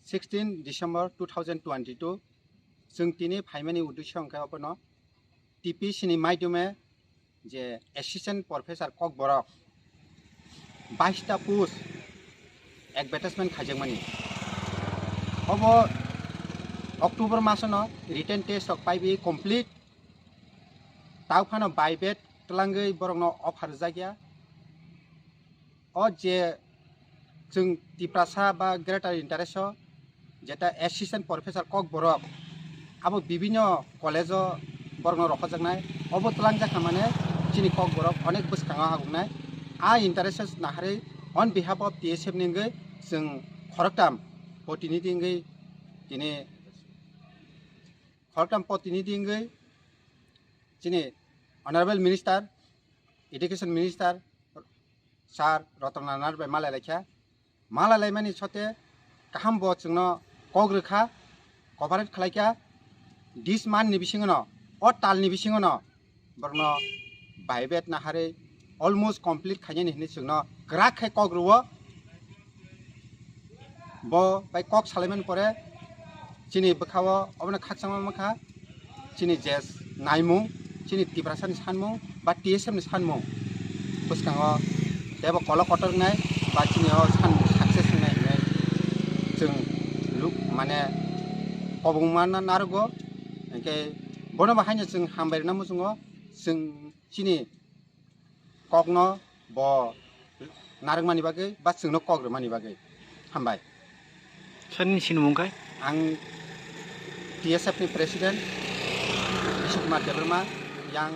16 December 2022 जों दिनै फाइमानि उद्देश्य अंकापनो टीपीसी नि माध्यमे जे एसिस्टेंट प्रोफेसर कक बरक 22 टा पोस्ट एडवर्टाइजमेंट खाजोंमानि अब अक्टोबर मासनो रिटन टेस्ट ऑफ पाइबी कंप्लीट ताउफानो बाइबेट तलांगै बरंनो ऑफर जागिया और जे जों तिप्रासा बा ग्रेटर इंटरेस्ट जेटा एसिस्टेंट प्रोफेसर कक बरक अब विभिन्न कॉलेज बरंनो रखजनाय अब तलांग जाखा माने चिनी कक बरक अनेक बसखांगा हागुनाय आ इंटरेस्ट नाहारै ऑन बिहाफ ऑफ टीएसएफ निंगै जों खरकटाम प्रतिनिधि निंगै दिनै खरकटाम प्रतिनिधि निंगै चिनी ऑनरेबल मिनिस्टर एजुकेशन मिनिस्टर सार रतनानार बे मालालाय मानि सते काहाम बो जोंनो कग्रखा कभारेट खालायका दिस मान नि बिसिङनो अ ताल नि बिसिङनो बरनो बाइबेट नाहारै अलमोस्ट कंप्लीट खायनि हिनि जोंनो ग्राक खाय कग्रवो बो बाय कक सालायमान परे चिनी बखावो अबने खाचमा मखा चिनी जेस नायमु चिनी तिब्रासान सानमु बा टीएसएफ नि सानमु बसखाङो देबो कल कटरनाय बा चिनी अ सान सक्सेस होनाय जों लुक माने कबुंमाना नारगो एके बनो बाहायनो जों हामबायना मुजुङो जों चिनी ककनो ब नारगमानि बागै बा जोंनो कग्रमानि बागै हामबाय सोरनि सिनमुंखाय आं टीएसएफ नि प्रेसिडेंट बिशु कुमार देबरमा yang